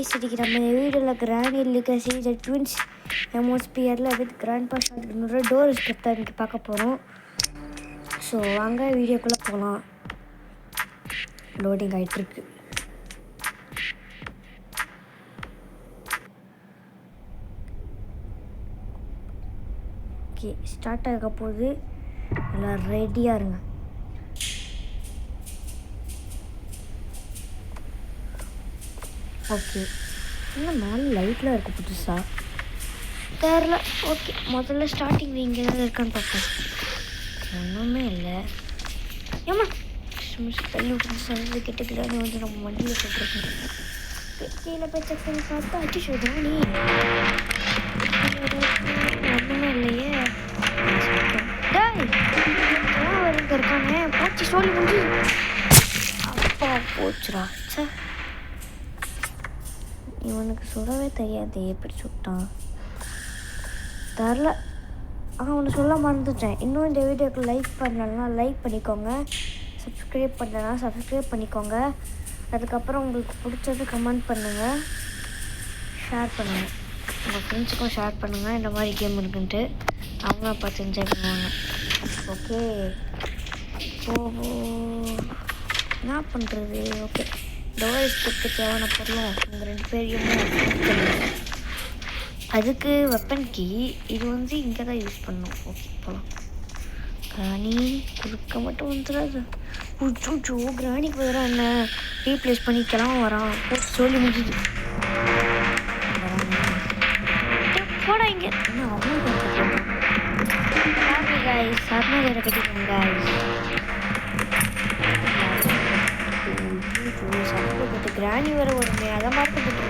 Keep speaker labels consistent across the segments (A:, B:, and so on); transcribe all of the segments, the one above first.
A: இன்னைக்கு நம்ம வீடியோவில் கிராண்ட் லீகசி த ட்வின்ஸ் எமோஸ்பியரில் வித் கிராண்ட் பா ஷாட்கனோட டோர் ஸ்டெப் தான் இன்றைக்கி பார்க்க போகிறோம். ஸோ வாங்க வீடியோக்குள்ளே போகலாம். லோடிங் ஆகிட்டுருக்கு. ஓகே, ஸ்டார்ட் ஆக போகுது. எல்லாம் ரெடியாக இருங்க. ஓகே, இன்னும் மேலே லைட்லாம் இருக்குது புதுசாக தெரில. ஓகே, முதல்ல ஸ்டார்டிங் இங்கே தான் இருக்கான்னு பார்ப்போம். ஒன்றுமே இல்லை. ஏமா தள்ளி விட்டு சந்தை கிட்டக்கிட்ட வந்து நம்ம வண்டியில் போட்டுருக்கோம். கீழே போய் செக் பண்ணி பார்த்தா அச்சு சொல்கிறா நீ ஒன்றுமே இல்லையே. வருங்க இருக்கானே போச்சு சொல்லி முடிஞ்சு அப்பா போச்சுரா. சே, இவனுக்கு சுடவே தெரியாது. எப்படி சுட்டான் தெரில. அவனை சொல்ல மறந்துட்டேன். இன்னும் இந்த வீடியோக்கு லைக் பண்ணலன்னா லைக் பண்ணிக்கோங்க, சப்ஸ்கிரைப் பண்ணலன்னா சப்ஸ்கிரைப் பண்ணிக்கோங்க. அதுக்கப்புறம் உங்களுக்கு பிடிச்சது கமெண்ட் பண்ணுங்கள், ஷேர் பண்ணுங்கள். உங்கள் ஃப்ரெண்ட்ஸுக்கும் ஷேர் பண்ணுங்கள் இந்த மாதிரி கேம் இருக்குன்ட்டு. அவங்க பார்த்து என்ஜாய் பண்ணுவாங்க. ஓகே, என்ன பண்ணுறது? ஓகே, டோர் ஸ்டெப்புக்கு தேவையான பொருளும் உங்கள் 2 பேரையும் அதுக்கு வெப்பன் கீ இது வந்து இங்கே தான் யூஸ் பண்ணணும். ஓகே போகலாம். கிராணி குறுக்க மட்டும் வந்துடாது. ஜோ கிராணிக்கு பதிலாக என்ன ரீப்ளேஸ் பண்ணிக்கலாம் வரான். போட்டு சொல்லி முடிஞ்சுது. போடா இங்கே என்ன அவங்க காய்ஸ் சர்மா வேற கட்டிக்கோங்க காய்ஸ். கிராணி வர உடனே அதை மார்க்கப்பட்டு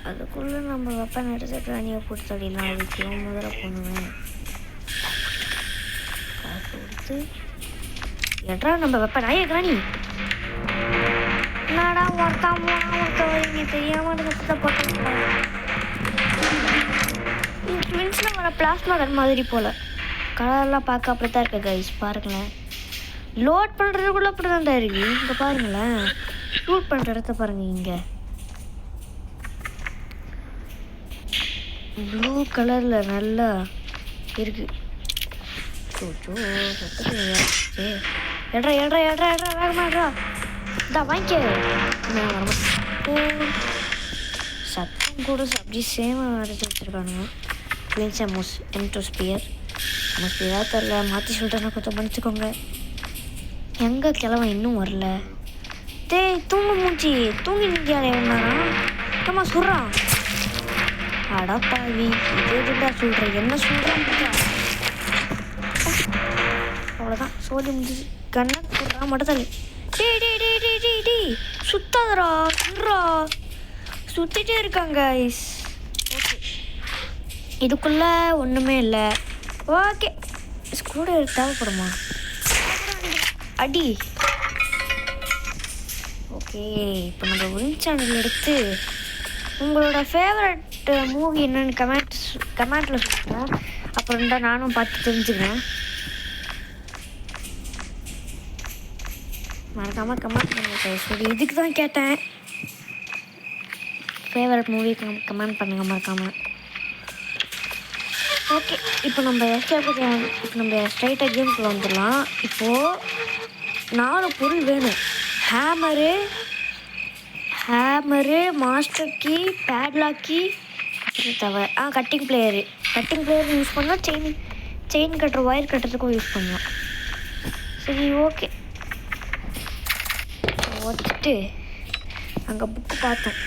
A: அதுக்குள்ளே நம்ம வெப்பன் எடுத்து கிராணியை போட்டு தடிலாம். அதுக்கு முதல்ல பண்ணுவேன் காசு கொடுத்து எட்ரா நம்ம வெப்பன். ஐயா கிராணி என்னடா ஒருத்தவங்க தெரியாமல் போட்டு ட்வின்ஸில் வர பிளாஸ்மா கன் மாதிரி போல் கலர்லாம் பார்க்க அப்படி தான் இருக்குது கைஸ். பாருங்களேன், லோட் பண்ணுறதுக்குள்ளே அப்படி தான் இருக்குது. இங்கே பாருங்களேன், ஷூட் பண்ணுற இடத்த பாருங்கள். இங்கே ப்ளூ கலரில் நல்லா இருக்குது. எட்ரா எட்ரா எட்ரா எட்ரா வேகமாட்ரா. இதான் வாங்கிக்க. சத்தம் கூட அப்படி சேமாக அடைச்சி வச்சுருக்கானுங்க. ட்வின்ஸ் எமோஸ்பியர் தெரில, மாற்றி சொல்கிறேன்னா கொஞ்சம் பண்ணிச்சுக்கோங்க. எங்கே கிழவன் இன்னும் வரல? தூங்க மூச்சு தூங்கி நிற்காதே வேணாரா. ஏமா சொல்கிறான் அடப்பாவி. இதுடா சொல்கிறேன் என்ன சொல்கிறான். அவ்வளோதான் சொல்லி முடிஞ்சு. கண்ணை சொல்கிறான் மட்டும் தள்ளி. டே சுத்தாதரா சொல்றா. சுற்றிட்டே இருக்காங்க ஐஸ். ஓகே, இதுக்குள்ளே ஒன்றுமே இல்லை. ஓகே, ஸ்க்ரூ தேவைப்படுமா? அடி. ஓகே, இப்போ நம்ம வின் சேனல் எடுத்து உங்களோட ஃபேவரட் மூவி என்னென்னு கமெண்ட்டில் சொல்லுவோம். அப்புறம் தான் நானும் பார்த்து தெரிஞ்சுக்கிறேன். மறக்காமல் கமெண்ட் பண்ணுங்கள். சரி, இதுக்கு தான் கேட்டேன். ஃபேவரட் மூவி கமெண்ட் பண்ணுங்கள் மறக்காமல். ஓகே, இப்போ நம்ம ஸ்ட்ரைட்டாக கேமுக்குள்ள வந்துடலாம். இப்போது 4 பொருள் வேணும். Hammer master key, padlock key, அப்புறம் தவிர கட்டிங் பிளேயர் யூஸ் பண்ணலாம். செயின் கட்டுற ஒயர் கட்டுறதுக்கும் யூஸ் பண்ணலாம். சரி, ஓகே. வச்சுட்டு அங்கே புக்கு பார்த்தோம்.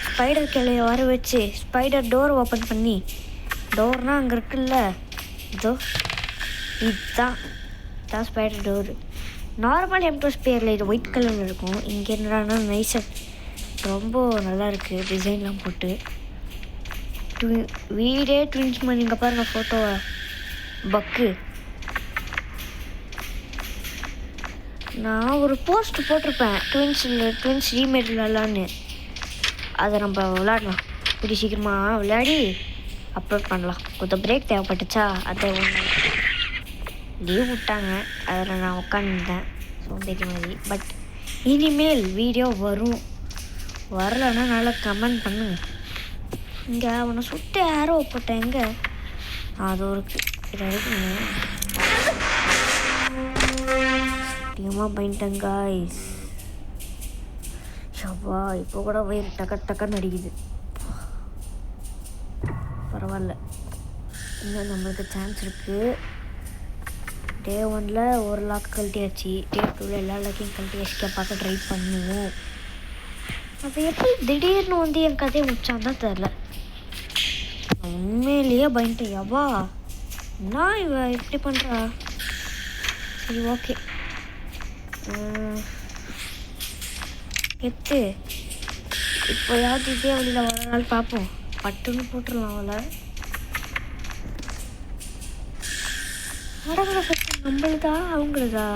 A: ஸ்பைடர் கிளையை வர வச்சு ஸ்பைடர் டோர் ஓப்பன் பண்ணி, டோர்னால் அங்கே இருக்குல்ல, இதுதான் ஸ்பைடர் டோரு. நார்மல் எமோஸ்பியரில் இது ஒயிட் கலரில் இருக்கும். இங்கே என்னடானா நைஸாக ரொம்ப நல்லா இருக்குது டிசைன்லாம் போட்டு. வீடே ட்வின்ஸ் மாதிரி. இங்கே பாருங்கள் ஃபோட்டோவை. பக்கு நான் ஒரு போஸ்ட் போட்டிருப்பேன் ட்வின்ஸ் ரீமேட் விளாட்லான்னு. அதை நம்ம விளாடலாம். இப்படி சீக்கிரமாக விளையாடி அப்லோட் பண்ணலாம். கொஞ்சம் பிரேக் தேவைப்பட்டுச்சா அதை லீவ் விட்டாங்க, அதில் நான் உட்காந்துட்டேன் சோம்பேறி மாதிரி. பட் இனிமேல் வீடியோ வரும். வரலைன்னா நல்லா கமெண்ட் பண்ணுங்க. இங்கே அவனை சுட்டு யாரோ போட்டேன். எங்கே அது ஒரு இதை இருக்குங்க. சத்தியமாக பயன்ட்டேன் காய்ஸ். ஷப்பா இப்போ கூட வயிறு டக்குன்னு அடிக்குது. பரவாயில்ல, இன்னும் நம்மளுக்கு சான்ஸ் இருக்குது. டே 1ல் ஒரு லாக் கழட்டியாச்சு. டே 2ல் எல்லா லாக்கையும் கழட்டி எஸ்கேப் பார்க்க ட்ரை பண்ணுவோம். அது எப்படி திடீர்னு வந்து என் கதையை முடிச்சான் தான் தெரில. உண்மையிலேயே பயன்ட்டேன். யவா நான் இவ இப்படி பண்ணுறா. சரி ஓகே, எத்து இப்போ யாவது இதே வழியில் வர நாள் பார்ப்போம். பட்டுன்னு போட்டுடலாம் அவளை. அடங்கிற சத்தம் நம்மளுதா அவங்களுதா?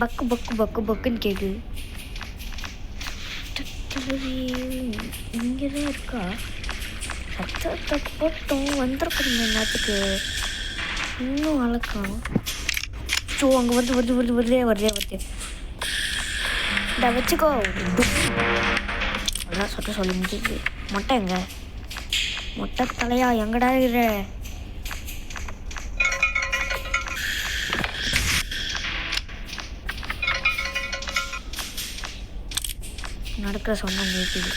A: பக்கு பக்கு பக்கு பக்குன்னு கேட்குது. இங்கே தான் இருக்கா? சத்தத்தை போட்டோம் வந்துருக்கணும் நேரத்துக்கு. இன்னும் வளர்க்கலாம். ஸோ அங்கே வருதே இந்த வச்சுக்கோ. அதான் சொல்லி முடிஞ்சிது. மொட்டை எங்க? மொட்டை தலையா எங்கடா இரு? நடக்கிற சொன்ன கேட்குது.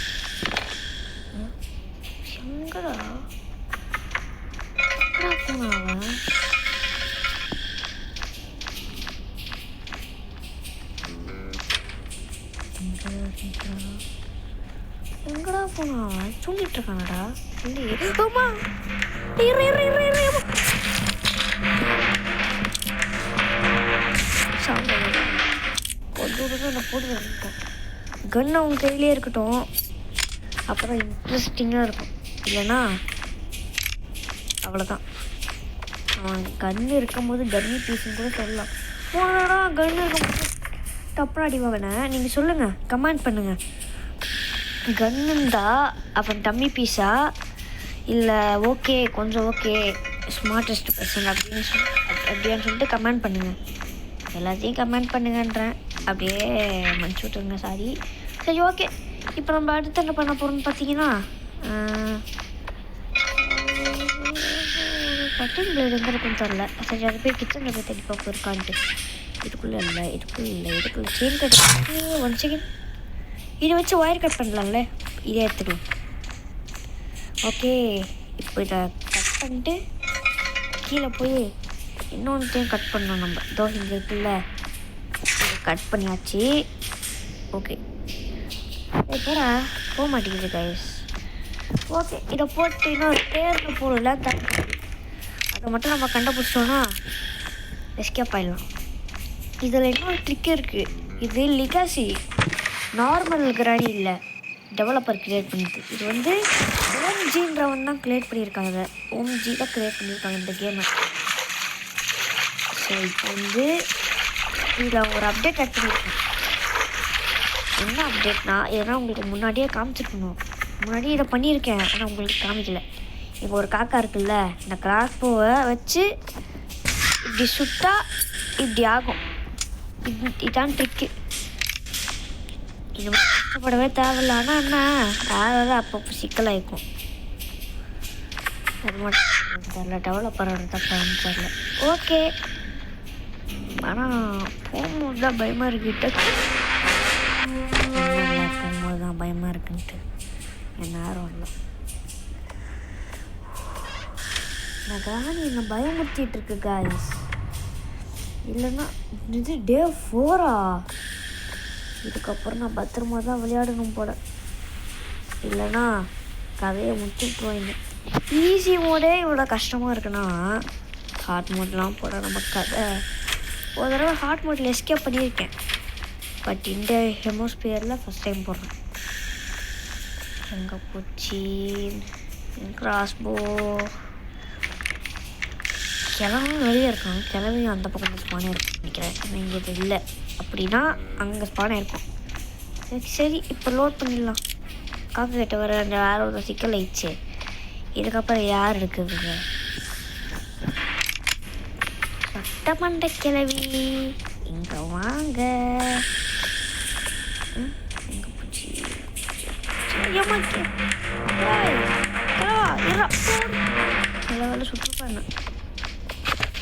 A: எங்கடா போனாவன்? எங்கடா போனாவன்? சொல்லிட்டு இருக்கானடா. போட்டு கன் அவங்க கையிலே இருக்கட்டும், அப்புறம் இன்ட்ரெஸ்டிங்காக இருக்கும். இல்லைன்னா அவ்வளோதான். அவன் கன்று இருக்கும்போது கன்னி பீஸுன்னு கூட சொல்லலாம். போனடா கன்று இருக்கும்போது தப்புனா அடிவாங்கண்ணே. நீங்கள் சொல்லுங்கள், கமெண்ட் பண்ணுங்கள். கன்னுந்தா அவன் டம்மி பீஸா இல்லை ஓகே கொஞ்சம் ஓகே ஸ்மார்ட்டஸ்ட் பர்சன் அப்படின்னு சொல்லிட்டு கமெண்ட் பண்ணுங்கள். எல்லாத்தையும் கமெண்ட் பண்ணுங்கன்றேன், அப்படியே மன்னிச்சு விட்டுருங்க. சரி ஓகே, இப்போ நம்ம அடுத்து என்ன பண்ண போகிறோம்னு பார்த்தீங்கன்னா, கட்டிங் பிளேடு எங்கே இருக்குன்னு தெரில. சரி அது போய் கிச்சனில் போய் தேடி பார்ப்போம் இருக்கான்ட்டு. இதுக்குள்ளே இல்லை செயின் கட். 1 செகண்ட், இதை வச்சு ஒயர் கட் பண்ணலாம்ல. இதே எடுத்துக்கலாம். ஓகே, இப்போ இதை கட் பண்ணிட்டு கீழே போய் இன்னொன்றையும் கட் பண்ணணும் நம்ம. தோசை இங்கே இருக்குல்ல, இதை கட் பண்ணியாச்சு. ஓகே போட போக மாட்டேங்குது கைஸ். ஓகே, இதை போட்டு இன்னொரு பேரில் போடல அதை மட்டும் நம்ம கண்டுபிடிச்சோன்னா எஸ்கேப் ஆகிடலாம். இதில் இன்னொரு ட்ரிக் இருக்குது. இது லிகாசி, நார்மல் கிராணி இல்லை, டெவலப்பர் க்ரியேட் பண்ணிட்டு. இது வந்து ஓம்ஜின்றவன் தான் க்ரியேட் பண்ணியிருக்காங்க. ஓம்ஜி தான் க்ரியேட் பண்ணியிருக்காங்க இந்த கேமை. ஸோ இப்போ வந்து இதில் ஒரு அப்டேட் ஆட் பண்ணியிருக்கேன். என்ன அப்டேட்னா, இதெல்லாம் உங்களுக்கு முன்னாடியே காமிச்சிருக்கணும். முன்னாடியே இதை பண்ணியிருக்கேன், ஆனால் உங்களுக்கு காமிக்கல. இப்போ ஒரு காக்கா இருக்குல்ல, இந்த கிராஸ்போவை வச்சு இப்படி சுட்டா இப்படி ஆகும். இதான் ட்ரிக்கு. இது கஷ்டப்படவே தேவையில்ல. ஆனால் என்ன வேறு அப்பப்போ சிக்கலாகிக்கும். அது மட்டும் தெரில, டெவலப்பரோட தப்பான்னு தெரில. ஓகே, ஆனால் போகும்போது தான் பயமாக இருக்குகிட்ட. போகும்போது தான் பயமாக இருக்குன்ட்டு என் நேரம் இல்லை. நான் காணி என்னை பயமுறுத்திட்டு காய்ஸ். இல்லைன்னா இது டே 4ஆ? இதுக்கப்புறம் நான் பத்திரமா தான் விளையாடணும் போல, இல்லைன்னா கதையை முடிச்சுட்ருவோம். ஈஸி மோடே இவ்வளோ கஷ்டமாக இருக்குன்னா ஹார்ட் மோட்லாம் போட நம்ம கதை. ஒரு தடவை ஹார்ட் மோட்டில் எஸ்கேப் பண்ணியிருக்கேன், பட் இந்த ஹெமோஸ்பியரில் ஃபஸ்ட் டைம் போடுறேன். எங்கே போச்சு கிராஸ்போ? கிழவும் வெளியே இருக்காங்க. கிழவையும் அந்த பக்கம் ஸ்பானே இருக்கும் நினைக்கிறேன். ஆனால் இங்கே இது இல்லை. அப்படின்னா அங்கே ஸ்பானே இருக்கும். சரி இப்போ லோட் பண்ணிடலாம். காக்கா கிட்ட வர அந்த வேற ஒரு சிக்கல் ஆயிடுச்சு. இதுக்கப்புறம் யார் இருக்குதுங்க? சொட்ட மண்டை கிளவி இங்க வாங்க. எங்க போச்சு? சுற்றுப்பாங்க.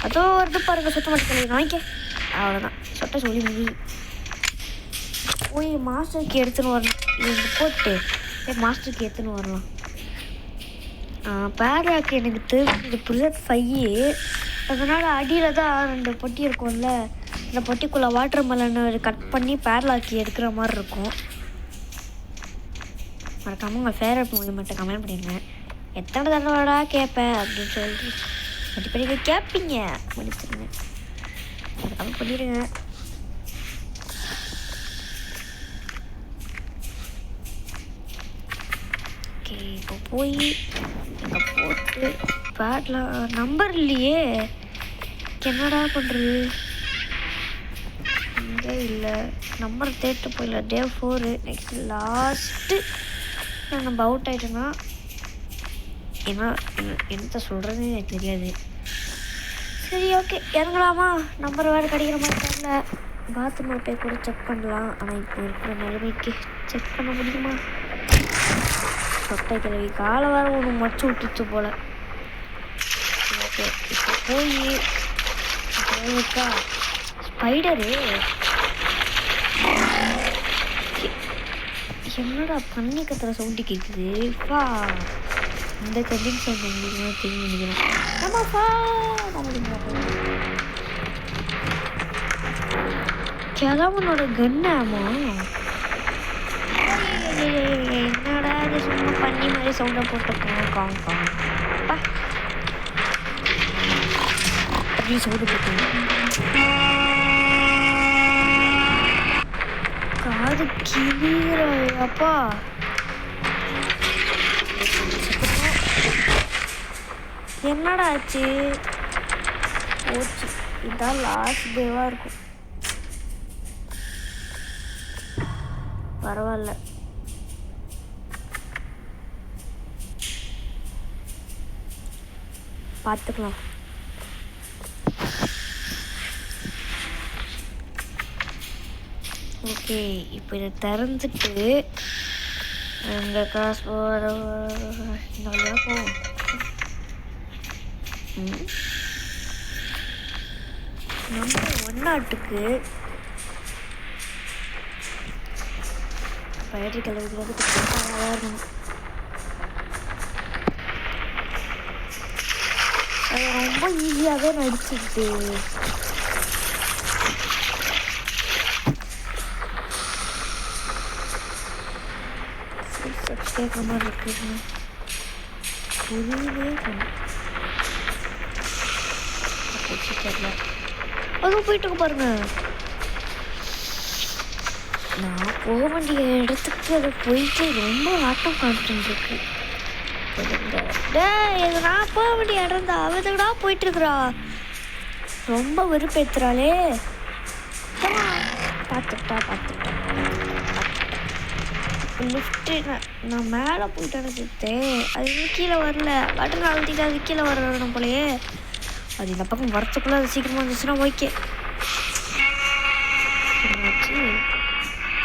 A: அதோ வருது பாருங்க சொட்ட மண்டை கிளவி நாய்க்க. அவ்வளோதான் சொட்ட சொல்லி முடியுது. போய் மாஸ்டருக்கு எடுத்துன்னு வரணும். இங்கே போட்டு மாஸ்டருக்கு எடுத்துன்னு வரலாம். பேராக்கு எனக்கு தெரிஞ்சது புல்லட் 5. அதனால் அடியில் தான் 2 பொட்டி இருக்கும்ல, இந்த பொட்டிக்குள்ளே வாட்டர் மெலனை கட் பண்ணி பேரலாக்கி எடுக்கிற மாதிரி இருக்கும். மறக்காமல் உங்கள் ஃபேவரட் மூவி மட்டும் கமெண்ட் பண்ணிடுங்க. எத்தனை தடவைடா கேட்பேன் அப்படின்னு சொல்லிட்டு படிப்படிக்க கேட்பீங்க. முடிச்சுருங்க, மறக்காமல் பண்ணிடுங்க. ஓகே, இப்போ போய் இங்கே போட்டு பேட்டில் நம்பர் இல்லையே, என்னடா பண்ணுறது? இங்கே இல்லை, நம்பர் தேட்டு போயிடல. டே 4 நெக்ஸ்ட் லாஸ்ட்டு நம்ம அவுட் ஆகிட்டோன்னா ஏன்னா என்ன சொல்கிறதுன்னு எனக்கு தெரியாது. சரி ஓகே, இறங்கலாமா? நம்பர் வேறு கிடைக்கிற மாதிரி தெரியல. பாத்ரூமில் போய் கூட செக் பண்ணலாம். ஆனால் இப்போ இருக்கிற நிலைமைக்கு செக் பண்ண முடியுமா? சொட்டை கிழவி காலை வேறு ஒன்று மடிச்சு விட்டுச்சு போல். ஓகே, இப்போ போய் இருக்கா ஸ்பைடரு. என்னடா பண்ணி கத்துற சவுண்டு கேட்குது? பா இந்த கண்டிங் சவுண்ட் உங்களுக்கு தெரிஞ்சு நினைக்கிறேன். ஆமாப்பா கிழவனோட கன்னாமா? என்னடா அது சும்மா பண்ணி மாதிரி சவுண்டை போட்டுருக்கோம். காங் காங் பா அப்படி சவுண்டு போட்டு காது கிளியப்பா. என்னடா ஆச்சு? போச்சு, இதுதான் லாஸ்ட் டேவாக இருக்கும். பரவாயில்ல, பார்த்துக்கலாம். ஓகே, இப்போ இதை திறந்துட்டு இந்த காசு போகிற போவோம். நம்ம ஒன்னாட்டுக்கு பயிற்சி கிளவுக்கு வந்து நல்லா இருக்கணும். அது ரொம்ப ஈஸியாகவே நடிச்சுக்கிட்டு கேட்குற மாதிரி இருக்குதுங்க. புரியவே தெரியல. அதுவும் போயிட்டு பாருங்க. நான் போக வேண்டிய இடத்துக்கு அது போயிட்டு ரொம்ப ஆட்டம் காமிச்சுருக்கு. நான் போக வேண்டிய இடம் தான், அவதா போயிட்டு இருக்கிறா. ரொம்ப வெறுப்பேத்துறாளே. பார்த்துட்டா லிஃப்ட்டு நான் மேலே போயிட்டேன்னு சுத்தேன். அது இன்னும் கீழே வரல. பட்டன் அழுத்திட்டு அது கீழே வரணும் போலையே. அது இந்த பக்கம் வரத்துக்குள்ளே அது சீக்கிரமாக இருந்துச்சுன்னா ஓகே.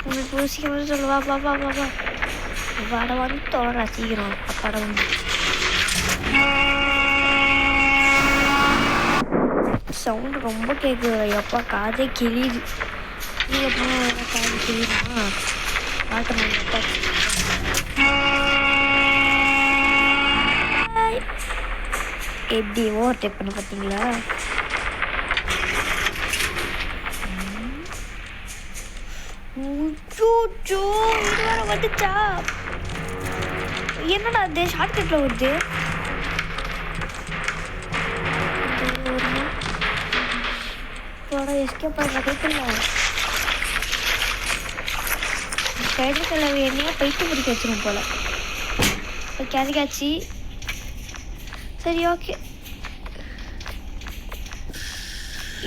A: உனக்கு சீக்கிரம் சொல்லுவா. பாப்பா வாட வந்து தோறா சீக்கிரம். அப்பாட வந்து சவுண்டு ரொம்ப கேட்குது. எப்பா காதே கிளியுது. கீழே போனால் காது கிளியுமா? எப்படி ஓவர் டேப் பண்ண பார்த்தீங்களா? இது வேற வந்துச்சா? என்னடா அது ஷார்ட்கட்ல வருது? எஸ்கேப் பண்ணுற கைப்பில்ல ஸ்பைடர் கிளவி என்னையா பைட்டு பிடிக்க வச்சிரும் போல. ஓகே, அதுக்காச்சு சரி. ஓகே,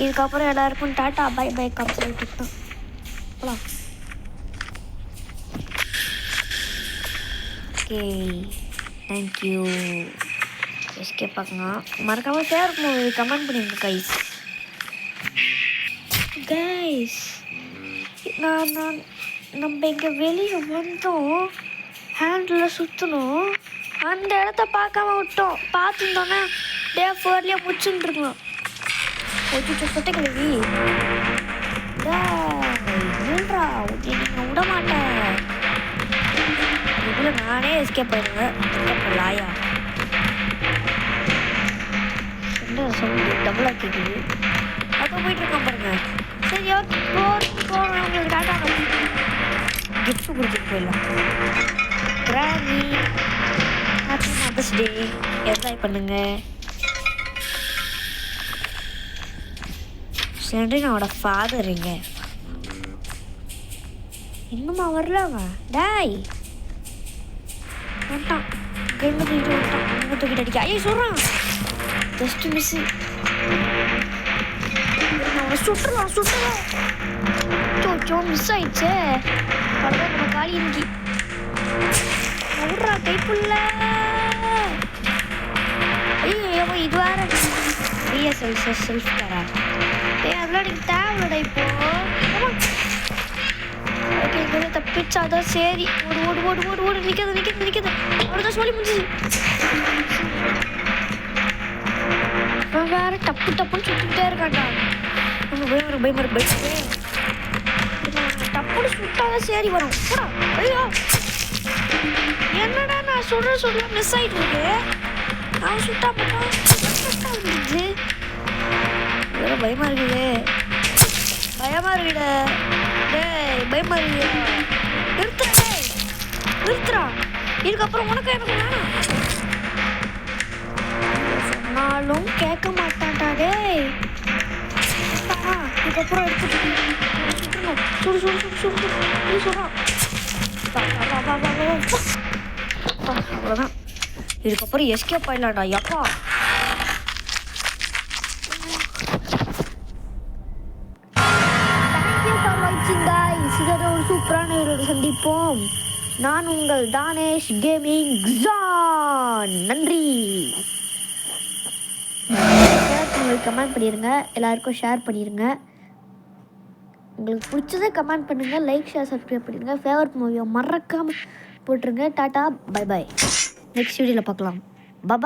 A: இதுக்கப்புறம் எல்லாருக்கும் டாட்டா பை பை காப் சொல்லிட்டு தான் போகலாம். Okay, thank you. எஸ்கேப் பார்க்கலாம். மறக்காமல் ஷேர் மூவி கமெண்ட் பண்ணிடுங்க கைஸ். கைஸ், நான் நம்ம இங்கே வெளியே வந்தோம், ஹேண்டில் சுற்றணும், அந்த இடத்த பார்க்காம விட்டோம். பார்த்துருந்தோன்னா டே 4 முடிச்சுட்டு இருக்கோம். கொஞ்சம் சொட்ட கிழவி என்னன்றா நீங்கள் விட மாட்டேன். இதுக்குள்ள நானே எஸ்கேப் ஆயிடுவேன். லாயா என்ன சொல்லி டபுளாக கேட்குது. அப்போ போயிட்டு இருக்கோம் பாருங்க. சரி ஓகே, போகிறோம். உங்களுக்கு டாட்டா கிஃப்ட் கொடுத்துட்டு போயிடலாம். கிராணி ஹாப்பி மதர்ஸ் டே, என்ஜாய் பண்ணுங்க. சென்ட்ரினோட ஃபாதர் இங்க இன்னுமா வரல அவன். டாய் வந்துட்டான். கண்ணு தூக்கிட்டு வந்துட்டான். கண்ணு தூக்கிட்டு அடிக்க. ஐயோ சொல்கிறான். Just miss. அவனை சுட்டுலாம். சோ மிஸ் ஆயிடுச்சே. அவ்வளோதான் நம்ம காலி இன்னைக்கு. விட்றா கைப்புள்ள. ஐயோ இது வேற செல்ஃப் தரா. அதெல்லாம் எனக்கு தேவைடா இப்போ. ஓகே இங்கே தப்பிச்சாதான் சரி. ஓடு நிற்கிறது. அவ்வளோதான் சொல்லி முடிஞ்சிச்சு. அவன் வேற டப்புன்னு சுட்டுக்கிட்டே இருக்கான்டா. நம்ம பயமரு டப்புன்னு சுட்டாதான் சரி வரும். போடா. ஐயோ என்னடா நான் சொல்ல மிஸ் ஆகிட்டு இருக்கு. அவன் சுட்டா இருந்துச்சு. வேற பயமா இருக்குதே. பயமா இருக்குடா. பயமா இருக்கு. நிறுத்துறா. இதுக்கப்புறம் உனக்கு எனக்கு வேணாம் சொன்னாலும் கேட்க மாட்டான்டா. டேய் இதுக்கப்புறம் எடுத்துட்டு சுடு சொல்றான். அவ்வளோதான். இதுக்கப்புறம் எஸ்கேப் ஆயிடலாம்டா. எப்பா ஒரு சூப்பரான வீடியோட சந்திப்போம். நான் உங்கள் தானேஷ் கேமிங் ஜான். நன்றி. உங்களுக்கு கமெண்ட் பண்ணிடுங்க, எல்லாருக்கும் ஷேர் பண்ணிடுங்க. உங்களுக்கு பிடிச்சதை கமெண்ட் பண்ணுங்கள், லைக் ஷேர் சப்ஸ்கிரைப் பண்ணிடுங்க. ஃபேவரட் மூவியை மறக்காமல் போட்டுருங்க. Tata bye bye. நெக்ஸ்ட் வீடியோவில் பார்க்கலாம். பாய்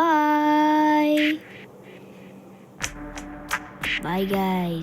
A: பாய்.